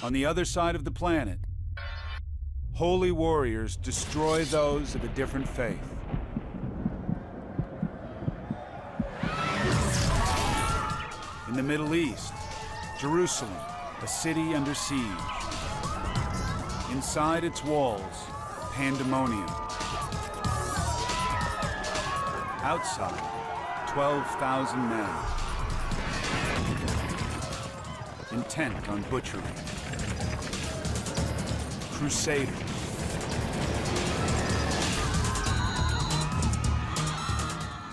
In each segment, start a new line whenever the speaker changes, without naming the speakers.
On the other side of the planet, holy warriors destroy those of a different faith. In the Middle East, Jerusalem, a city under siege. Inside its walls, pandemonium. Outside, 12,000 men, intent on butchery. Crusaders.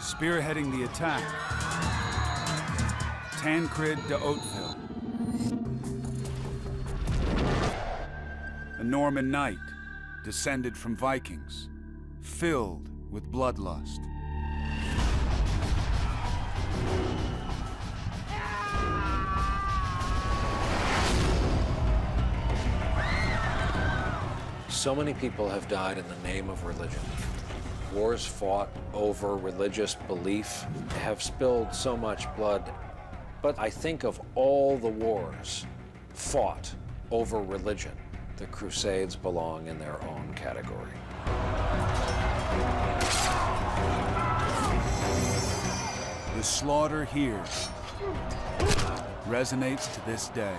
Spearheading the attack, Tancred de Hauteville, a Norman knight descended from Vikings, filled with bloodlust.
So many people have died in the name of religion. Wars fought over religious belief have spilled so much blood. But I think of all the wars fought over religion, the Crusades belong in their own category.
The slaughter here resonates to this day.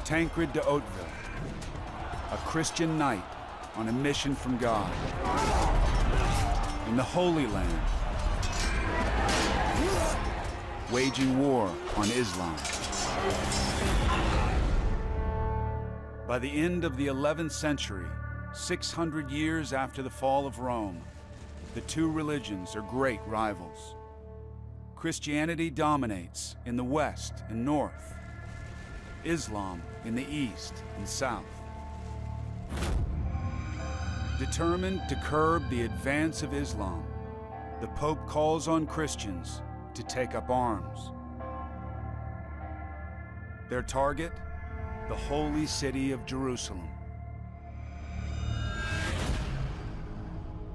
Tancred de Hauteville, a Christian knight on a mission from God in the Holy Land, waging war on Islam. By the end of the 11th century, 600 years after the fall of Rome, the two religions are great rivals. Christianity dominates in the West and North, Islam in the East and South. Determined to curb the advance of Islam, the Pope calls on Christians to take up arms. Their target? The holy city of Jerusalem.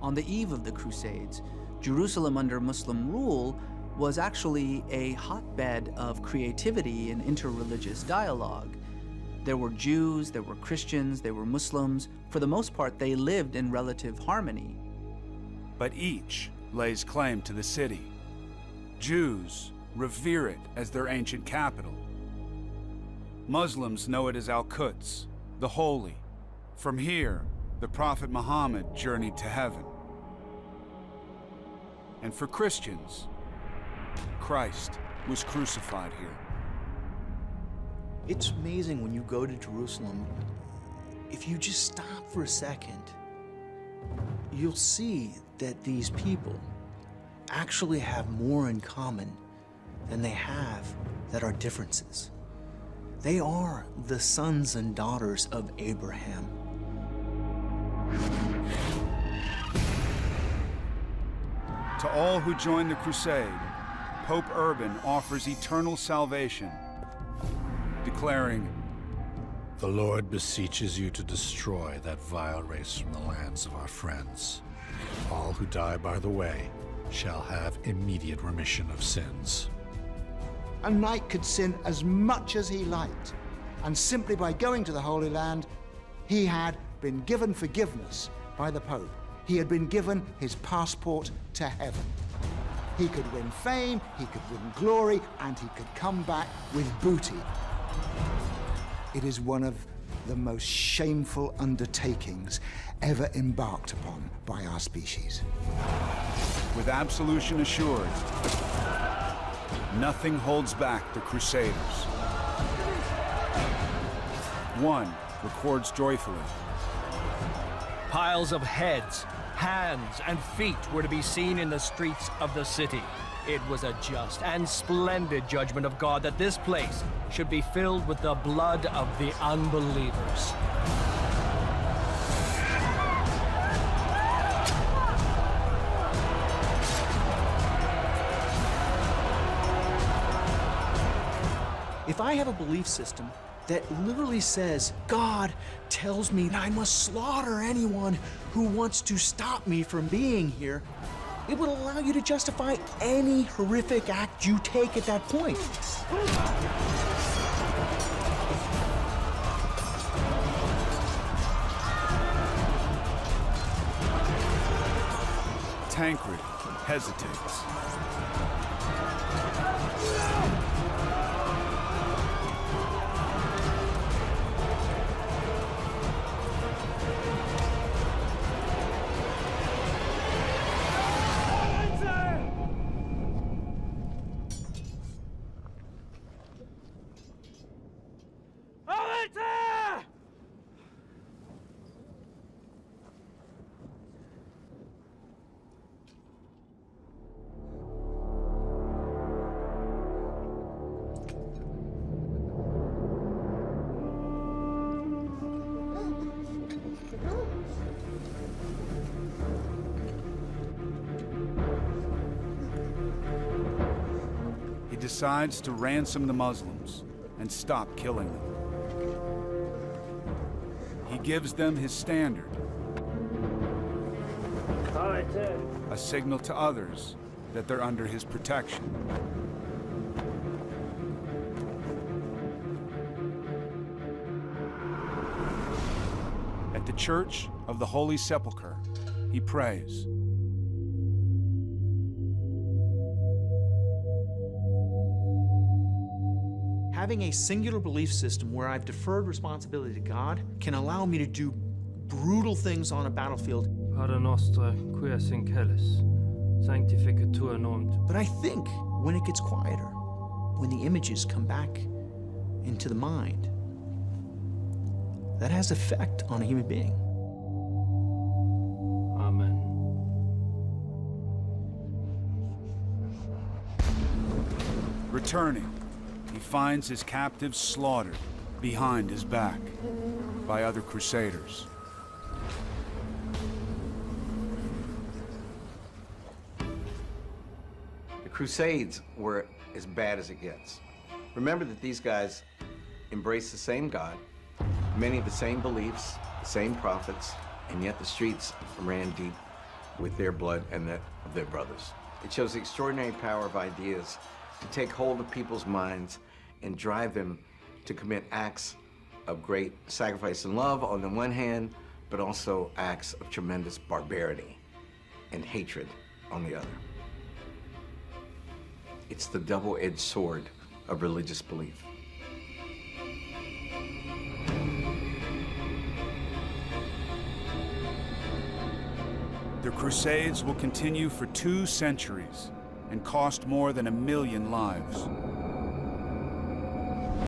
On the eve of the Crusades, Jerusalem under Muslim rule was actually a hotbed of creativity and interreligious dialogue. There were Jews, there were Christians, there were Muslims. For the most part, they lived in relative harmony.
But each lays claim to the city. Jews revere it as their ancient capital. Muslims know it as Al-Quds, the holy. From here, the Prophet Muhammad journeyed to heaven. And for Christians, Christ was crucified here.
It's amazing when you go to Jerusalem, if you just stop for a second, you'll see that these people actually have more in common than they have that are differences. They are the sons and daughters of Abraham.
To all who join the crusade, Pope Urban offers eternal salvation, declaring,
"The Lord beseeches you to destroy that vile race from the lands of our friends. All who die by the way shall have immediate remission of sins."
A knight could sin as much as he liked, and simply by going to the Holy Land, he had been given forgiveness by the Pope. He had been given his passport to heaven. He could win fame, he could win glory, and he could come back with booty. It is one of the most shameful undertakings ever embarked upon by our species.
with absolution assured, nothing holds back the Crusaders. One records joyfully.
Piles of heads, hands, and feet were to be seen in the streets of the city. It was a just and splendid judgment of God that this place should be filled with the blood of the unbelievers.
If I have a belief system that literally says, God tells me I must slaughter anyone who wants to stop me from being here, it would allow you to justify any horrific act you take at that point.
Tancred hesitates. He decides to ransom the Muslims and stop killing them. He gives them his standard, a signal to others that they're under his protection. At the Church of the Holy Sepulchre, he prays.
Having a singular belief system where I've deferred responsibility to God can allow me to do brutal things on a battlefield.
Pater Noster, qui es in celis, sanctificatur nomen tuum.
But I think when it gets quieter, when the images come back into the mind, that has effect on a human being.
Amen.
Returning, he finds his captives slaughtered behind his back by other crusaders.
The Crusades were as bad as it gets. Remember that these guys embraced the same God, many of the same beliefs, the same prophets, and yet the streets ran deep with their blood and that of their brothers. It shows the extraordinary power of ideas to take hold of people's minds and drive them to commit acts of great sacrifice and love on the one hand, but also acts of tremendous barbarity and hatred on the other. It's the double-edged sword of religious belief.
The Crusades will continue for 2 centuries and cost more than 1 million lives.